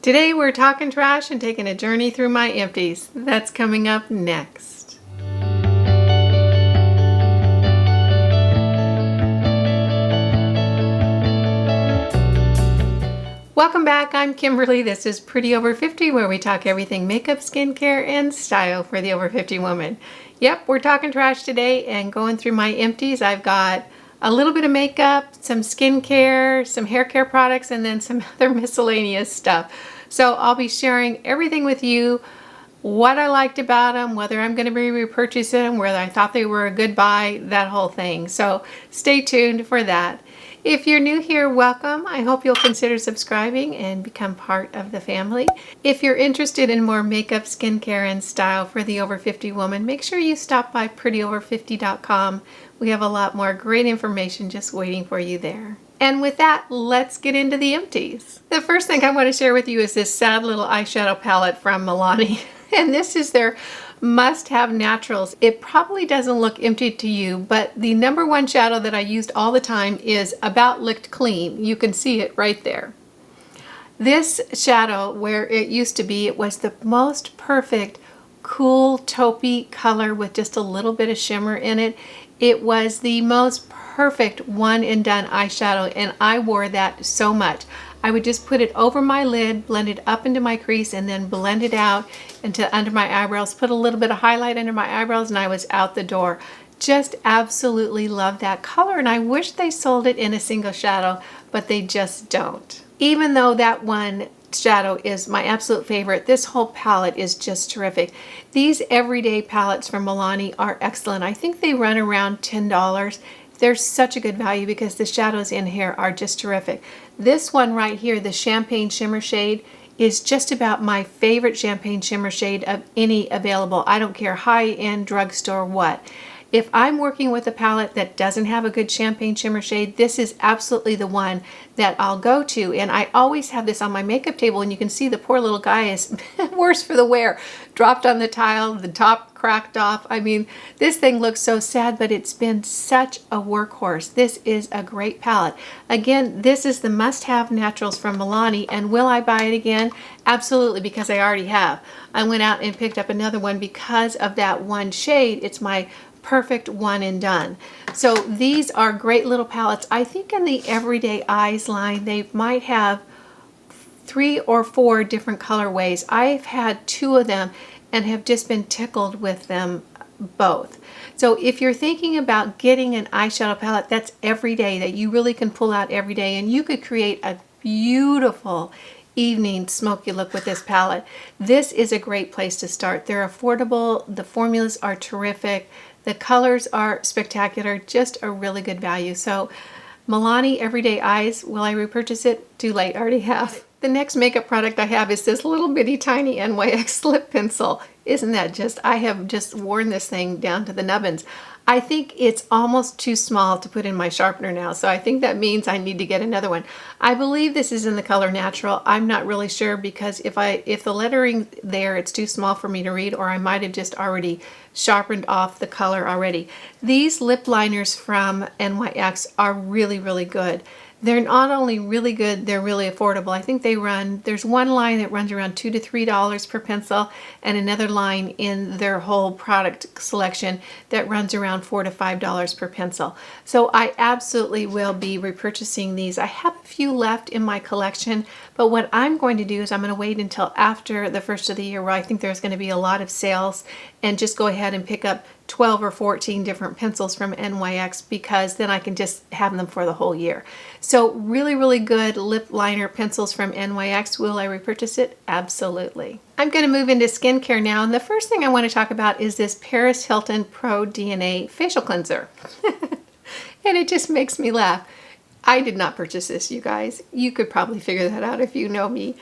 Today we're talking trash and taking a journey through my empties. That's coming up next. Welcome back. I'm Kimberly. This is Pretty Over 50, where we talk everything makeup, skincare, and style for the over 50 woman. Yep, we're talking trash today and going through my empties. I've got a little bit of makeup, some skincare, some hair care products, and then some other miscellaneous stuff. So I'll be sharing everything with you, what I liked about them, whether I'm going to be repurchasing them, whether I thought they were a good buy, that whole thing. So stay tuned for that. If you're new here, welcome. I hope you'll consider subscribing and become part of the family. If you're interested in more makeup, skincare, and style for the over 50 woman, make sure you stop by prettyover50.com. We have a lot more great information just waiting for you there. And with that, let's get into the empties. The first thing I want to share with you is this sad little eyeshadow palette from Milani. And this is their must-have naturals. It probably doesn't look empty to you, but the number one shadow that I used all the time is About Licked Clean. You can see it right there. This shadow, where it used to be, it was the most perfect cool taupey color with just a little bit of shimmer in it. It was the most perfect one and done eyeshadow, and I wore that so much. I would just put it over my lid, blend it up into my crease, and then blend it out into under my eyebrows, put a little bit of highlight under my eyebrows, and I was out the door. Just absolutely love that color, and I wish they sold it in a single shadow, but they just don't. Even though that one shadow is my absolute favorite, this whole palette is just terrific. These everyday palettes from Milani are excellent. I think they run around $10. They're such a good value because the shadows in here are just terrific. This one right here, the Champagne Shimmer Shade, is just about my favorite champagne shimmer shade of any available. I don't care, high-end, drugstore, what. If I'm working with a palette that doesn't have a good champagne shimmer shade, this is absolutely the one that I'll go to. And I always have this on my makeup table, and you can see the poor little guy is worse for the wear. Dropped on the tile, the top cracked off. I mean, this thing looks so sad, but it's been such a workhorse. This is a great palette. Again, this is the must-have naturals from Milani, and will I buy it again? Absolutely, because I already have. I went out and picked up another one because of that one shade. It's my perfect one and done. So these are great little palettes. I think in the Everyday Eyes line, they might have 3 or 4 different colorways. I've had 2 of them and have just been tickled with them both. So if you're thinking about getting an eyeshadow palette that's everyday, that you really can pull out every day, and you could create a beautiful evening smoky look with this palette, this is a great place to start. They're affordable, the formulas are terrific, the colors are spectacular, just a really good value. So Milani Everyday Eyes, will I repurchase it? Too late, I already have. The next makeup product I have is this little bitty tiny NYX lip pencil. Isn't that just, I have just worn this thing down to the nubbins. I think it's almost too small to put in my sharpener now, so I think that means I need to get another one. I believe this is in the color Natural. I'm not really sure, because if the lettering there, it's too small for me to read, or I might have just already sharpened off the color already. These lip liners from NYX are really, really good. They're not only really good, they're really affordable. I think they run, there's one line that runs around $2 to $3 per pencil, and another line in their whole product selection that runs around $4 to $5 per pencil. So I absolutely will be repurchasing these. I have a few left in my collection, but what I'm going to do is I'm going to wait until after the first of the year, where I think there's going to be a lot of sales, and just go ahead and pick up 12 or 14 different pencils from NYX, because then I can just have them for the whole year. So really, really good lip liner pencils from NYX. Will I repurchase it? Absolutely. I'm going to move into skincare now, and the first thing I want to talk about is this Paris Hilton Pro DNA Facial Cleanser. And it just makes me laugh. I did not purchase this, you guys. You could probably figure that out if you know me.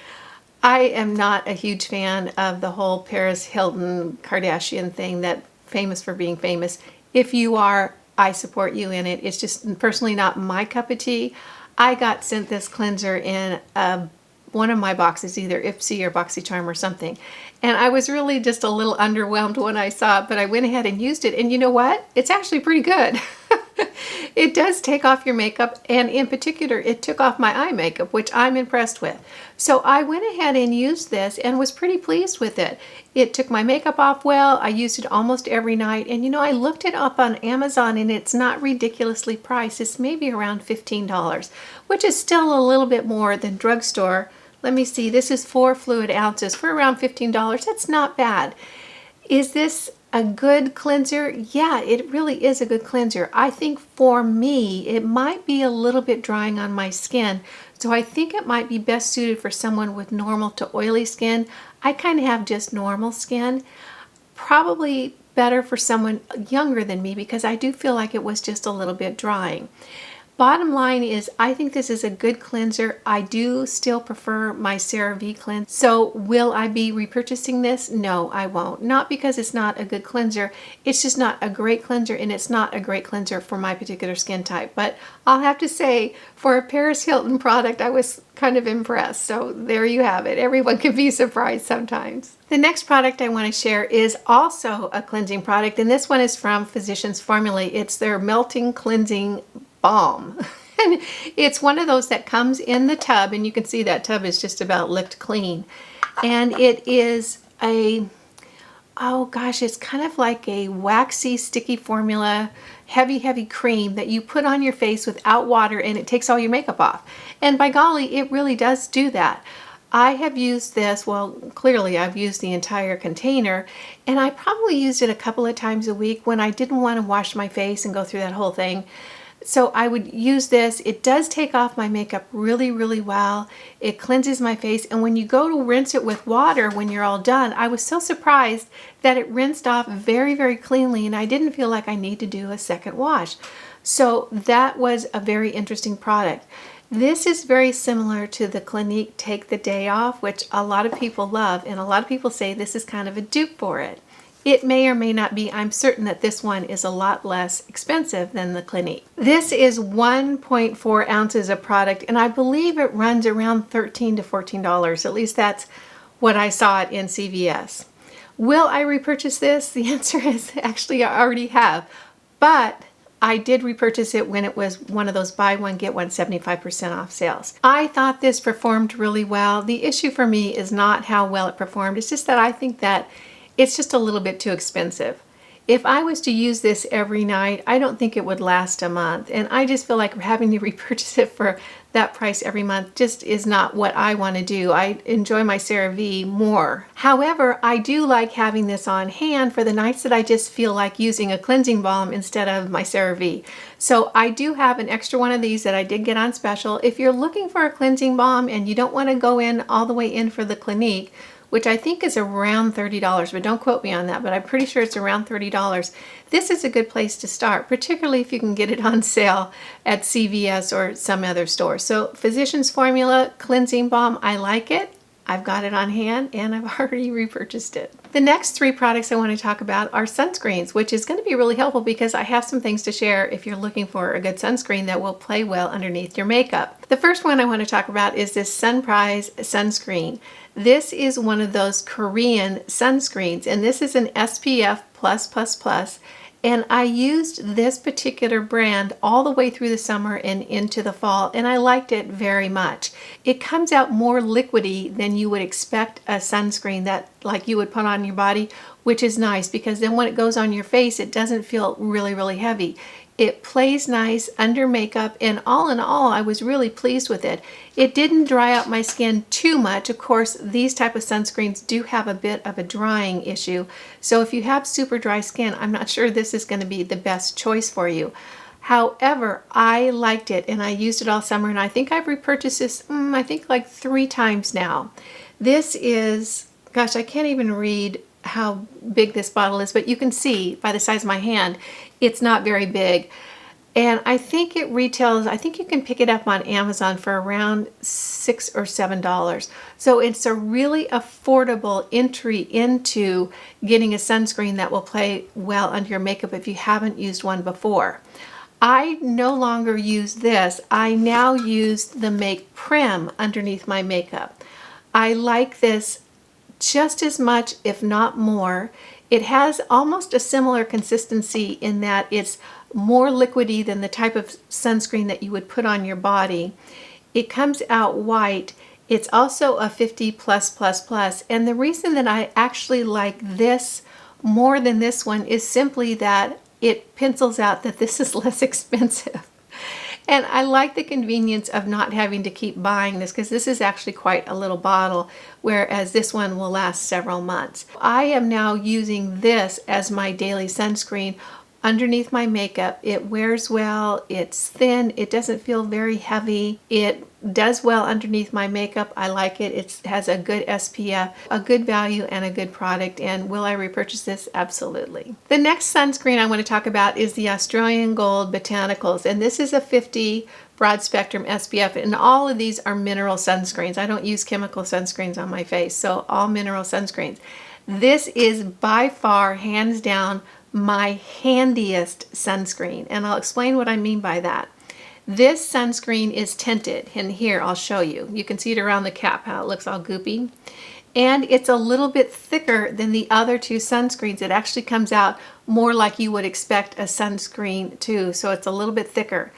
I am not a huge fan of the whole Paris Hilton Kardashian thing, that famous for being famous. If you are, I support you in it. It's just personally not my cup of tea. I got sent this cleanser in one of my boxes, either Ipsy or BoxyCharm or something. And I was really just a little underwhelmed when I saw it, but I went ahead and used it. And you know what? It's actually pretty good. It does take off your makeup, and in particular, it took off my eye makeup, which I'm impressed with. So I went ahead and used this and was pretty pleased with it. It took my makeup off well. I used it almost every night. And you know, I looked it up on Amazon and it's not ridiculously priced. It's maybe around $15, which is still a little bit more than drugstore. Let me see, this is 4 fluid ounces for around $15. That's not bad. Is this a good cleanser? Yeah, it really is a good cleanser. I think for me, it might be a little bit drying on my skin. So I think it might be best suited for someone with normal to oily skin. I kind of have just normal skin. Probably better for someone younger than me because I do feel like it was just a little bit drying. Bottom line is, I think this is a good cleanser. I do still prefer my CeraVe cleanse. So will I be repurchasing this? No, I won't. Not because it's not a good cleanser. It's just not a great cleanser, and it's not a great cleanser for my particular skin type. But I'll have to say, for a Paris Hilton product, I was kind of impressed. So there you have it. Everyone can be surprised sometimes. The next product I want to share is also a cleansing product, and this one is from Physicians Formula. It's their Melting Cleansing Balm. And it's one of those that comes in the tub, and you can see that tub is just about licked clean. And it is a, oh gosh, it's kind of like a waxy, sticky formula, heavy cream that you put on your face without water, and it takes all your makeup off. And by golly, it really does do that. I have used this, well, clearly I've used the entire container, and I probably used it a couple of times a week when I didn't want to wash my face and go through that whole thing. So I would use this. It does take off my makeup really well. It cleanses my face, and when you go to rinse it with water when you're all done, I was so surprised that it rinsed off very cleanly, and I didn't feel like I need to do a second wash. So that was a very interesting product. This is very similar to the Clinique Take the Day Off, which a lot of people love, and a lot of people say this is kind of a dupe for it. It may or may not be. I'm certain that this one is a lot less expensive than the Clinique. This is 1.4 ounces of product, and I believe it runs around $13 to $14. At least that's what I saw it in CVS. Will I repurchase this? The answer is actually I already have, but I did repurchase it when it was one of those buy one get one 75% off sales. I thought this performed really well. The issue for me is not how well it performed. It's just that I think that it's just a little bit too expensive. If I was to use this every night, I don't think it would last a month. And I just feel like having to repurchase it for that price every month just is not what I want to do. I enjoy my CeraVe more. However, I do like having this on hand for the nights that I just feel like using a cleansing balm instead of my CeraVe. So I do have an extra one of these that I did get on special. If you're looking for a cleansing balm and you don't want to go in all the way in for the Clinique, which I think is around $30, but don't quote me on that, but I'm pretty sure it's around $30. This is a good place to start, particularly if you can get it on sale at CVS or some other store. So Physicians Formula Cleansing Balm, I like it. I've got it on hand and I've already repurchased it. The next 3 products I want to talk about are sunscreens, which is going to be really helpful because I have some things to share if you're looking for a good sunscreen that will play well underneath your makeup. The first one I want to talk about is this Sunprise sunscreen. This is one of those Korean sunscreens, and this is an SPF+++. And I used this particular brand all the way through the summer and into the fall, and I liked it very much. It comes out more liquidy than you would expect a sunscreen that like you would put on your body, which is nice because then when it goes on your face, it doesn't feel really heavy. It plays nice under makeup, and all in all, I was really pleased with it. It didn't dry out my skin too much. Of course, these type of sunscreens do have a bit of a drying issue. So if you have super dry skin, I'm not sure this is going to be the best choice for you. However, I liked it and I used it all summer, and I think I've repurchased this, I think like 3 times now. This is, gosh, I can't even read how big this bottle is, but you can see by the size of my hand, it's not very big. And I think it retails, I think you can pick it up on Amazon for around $6 or $7. So it's a really affordable entry into getting a sunscreen that will play well under your makeup if you haven't used one before. I no longer use this. I now use the Make Prim underneath my makeup. I like this just as much, if not more. It has almost a similar consistency in that it's more liquidy than the type of sunscreen that you would put on your body. It comes out white. It's also a 50 plus plus plus. And the reason that I actually like this more than this one is simply that it pencils out that this is less expensive. And I like the convenience of not having to keep buying this, because this is actually quite a little bottle, whereas this one will last several months. I am now using this as my daily sunscreen underneath my makeup. It wears well, it's thin, it doesn't feel very heavy, it does well underneath my makeup. I like it. It has a good SPF, a good value, and a good product. And will I repurchase this? Absolutely. The next sunscreen I want to talk about is the Australian Gold Botanicals, and this is a 50 broad spectrum SPF, and all of these are mineral sunscreens. I don't use chemical sunscreens on my face, so all mineral sunscreens. This is by far, hands down, my handiest sunscreen, and I'll explain what I mean by that. This sunscreen is tinted, and here I'll show you. You can see it around the cap, how it looks all goopy. And it's a little bit thicker than the other two sunscreens. It actually comes out more like you would expect a sunscreen to, so it's a little bit thicker.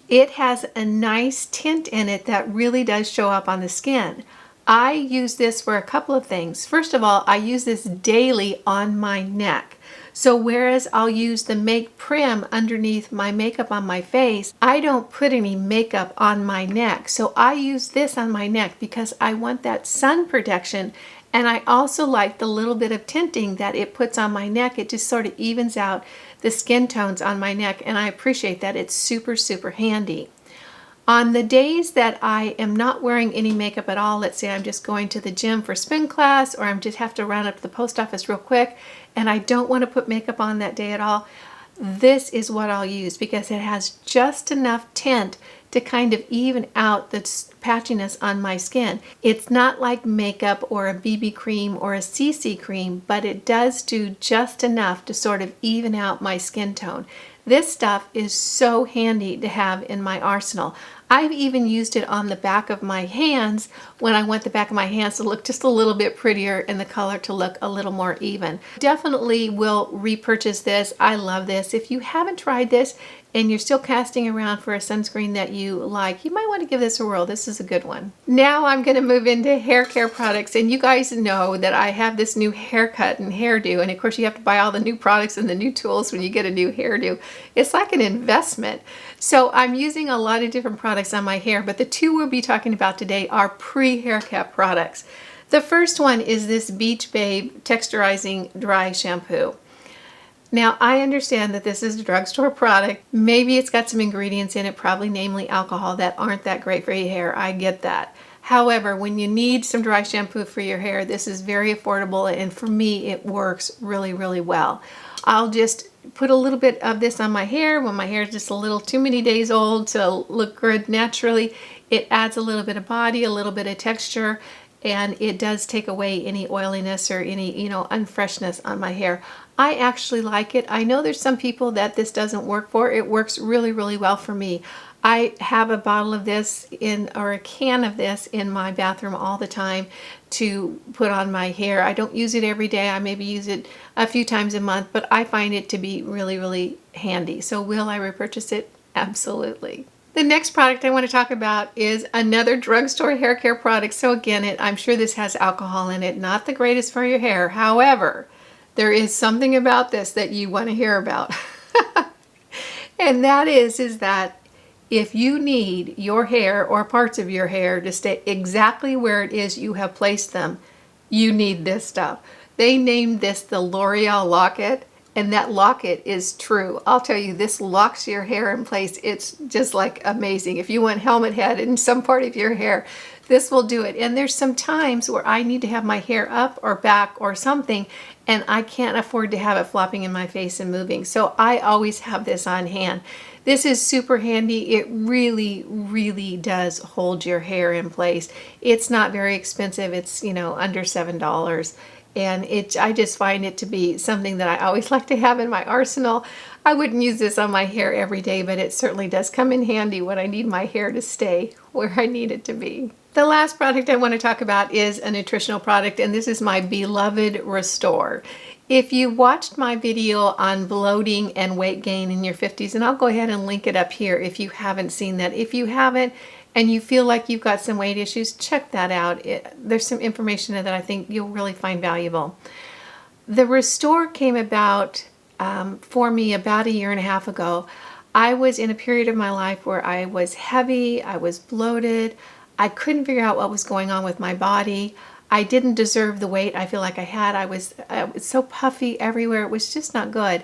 It has a nice tint in it that really does show up on the skin. I use this for a couple of things. First of all, I use this daily on my neck. So whereas I'll use the Make Prim underneath my makeup on my face, I don't put any makeup on my neck. So I use this on my neck because I want that sun protection, and I also like the little bit of tinting that it puts on my neck. It just sort of evens out the skin tones on my neck, and I appreciate that. It's super, super handy. On the days that I am not wearing any makeup at all, let's say I'm just going to the gym for spin class, or I'm just have to run up to the post office real quick and I don't want to put makeup on that day at all, this is what I'll use because it has just enough tint to kind of even out the patchiness on my skin. It's not like makeup or a BB cream or a CC cream, but it does do just enough to sort of even out my skin tone. This stuff is so handy to have in my arsenal. I've even used it on the back of my hands when I want the back of my hands to look just a little bit prettier and the color to look a little more even. Definitely will repurchase this. I love this. If you haven't tried this and you're still casting around for a sunscreen that you like, you might want to give this a whirl. This is a good one. Now I'm going to move into hair care products, and you guys know that I have this new haircut and hairdo, and of course you have to buy all the new products and the new tools when you get a new hairdo. It's like an investment. So I'm using a lot of different products on my hair, but the two we'll be talking about today are pre-haircut products. The first one is this Beach Babe Texturizing Dry Shampoo. Now, I understand that this is a drugstore product. Maybe it's got some ingredients in it, probably namely alcohol, that aren't that great for your hair. I get that. However, when you need some dry shampoo for your hair, this is very affordable, and for me, it works really, really well. I'll just put a little bit of this on my hair when my hair is just a little too many days old to look good naturally. It adds a little bit of body, a little bit of texture, and it does take away any oiliness or any, unfreshness on my hair. I actually like it. I know there's some people that this doesn't work for. It works really, really well for me. I have a bottle of this or a can of this in my bathroom all the time to put on my hair. I don't use it every day. I maybe use it a few times a month, but I find it to be really, really handy. So will I repurchase it? Absolutely. The next product I want to talk about is another drugstore hair care product. So again, I'm sure this has alcohol in it. Not the greatest for your hair. However, there is something about this that you want to hear about. And that is that if you need your hair or parts of your hair to stay exactly where it is you have placed them, you need this stuff. They named this the LOreal Locket, and that locket is true. I'll tell you, this locks your hair in place. It's just like amazing. If you want helmet head in some part of your hair, this will do it. And there's some times where I need to have my hair up or back or something, and I can't afford to have it flopping in my face and moving. So I always have this on hand. This is super handy. It really, really does hold your hair in place. It's not very expensive. It's, under $7. And I just find it to be something that I always like to have in my arsenal. I wouldn't use this on my hair every day, but it certainly does come in handy when I need my hair to stay where I need it to be. The last product I want to talk about is a nutritional product, and this is my beloved Restore. If you watched my video on bloating and weight gain in your 50s, and I'll go ahead and link it up here if you haven't seen that. If you haven't and you feel like you've got some weight issues, check that out. There's some information that I think you'll really find valuable. The Restore came about for me about 1.5 years ago. I was in a period of my life where I was heavy, I was bloated, I couldn't figure out what was going on with my body. I didn't deserve the weight I feel like I had. I was so puffy everywhere. It was just not good.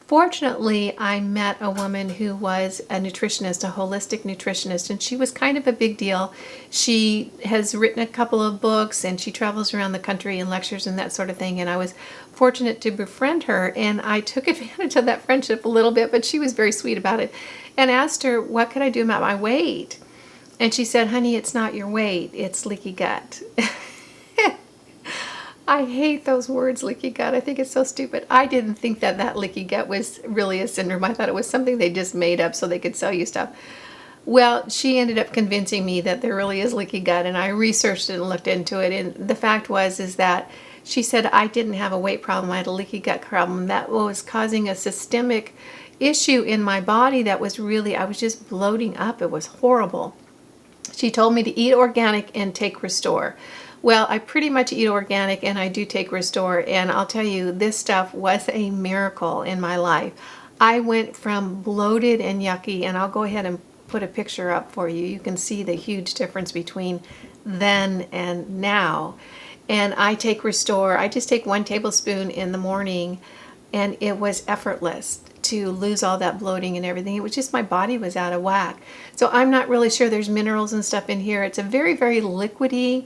Fortunately, I met a woman who was a nutritionist, a holistic nutritionist, and she was kind of a big deal. She has written a couple of books and she travels around the country and lectures and that sort of thing. And I was fortunate to befriend her, and I took advantage of that friendship a little bit, but she was very sweet about it, and asked her, what could I do about my weight? And she said, honey, it's not your weight, it's leaky gut. I hate those words, leaky gut. I think it's so stupid. I didn't think that leaky gut was really a syndrome. I thought it was something they just made up so they could sell you stuff. Well, she ended up convincing me that there really is leaky gut, and I researched it and looked into it. And the fact is that she said I didn't have a weight problem. I had a leaky gut problem that was causing a systemic issue in my body that was really, I was just bloating up. It was horrible. She told me to eat organic and take Restore. Well, I pretty much eat organic and I do take Restore, and I'll tell you, this stuff was a miracle in my life. I went from bloated and yucky, and I'll go ahead and put a picture up for you. You can see the huge difference between then and now. And I take Restore. I just take 1 tablespoon in the morning, and it was effortless to lose all that bloating and everything. It was just my body was out of whack. So I'm not really sure there's minerals and stuff in here. It's a very, very liquidy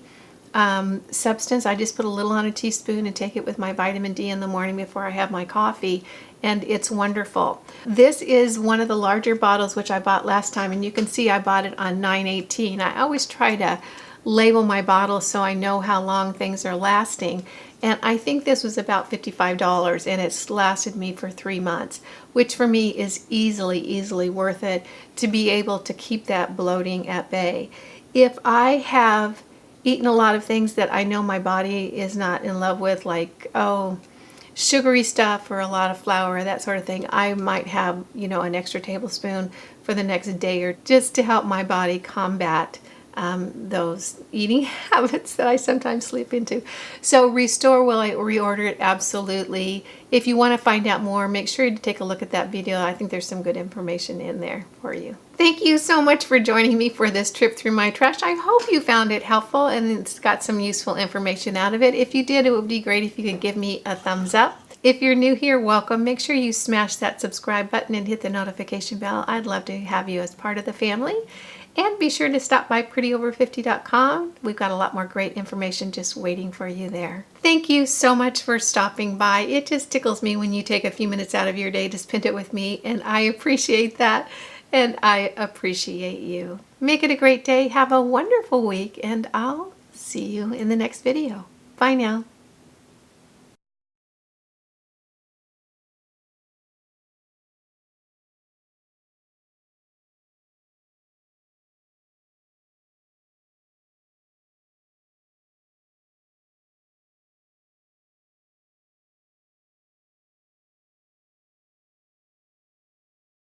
substance. I just put a little on a teaspoon and take it with my vitamin D in the morning before I have my coffee, and it's wonderful. This is one of the larger bottles which I bought last time, and you can see I bought it on 9/18. I always try to label my bottles so I know how long things are lasting, and I think this was about $55, and it's lasted me for 3 months, which for me is easily worth it to be able to keep that bloating at bay. If I have eaten a lot of things that I know my body is not in love with, like, sugary stuff or a lot of flour, that sort of thing, I might have, an extra tablespoon for the next day, or just to help my body combat those eating habits that I sometimes slip into. So Restore, will I reorder it? Absolutely. If you want to find out more, make sure to take a look at that video. I think there's some good information in there for you. Thank you so much for joining me for this trip through my trash. I hope you found it helpful and it's got some useful information out of it. If you did, it would be great if you could give me a thumbs up. If you're new here, welcome. Make sure you smash that subscribe button and hit the notification bell. I'd love to have you as part of the family. And be sure to stop by prettyover50.com. We've got a lot more great information just waiting for you there. Thank you so much for stopping by. It just tickles me when you take a few minutes out of your day to spend it with me, and I appreciate that, and I appreciate you. Make it a great day. Have a wonderful week, and I'll see you in the next video. Bye now.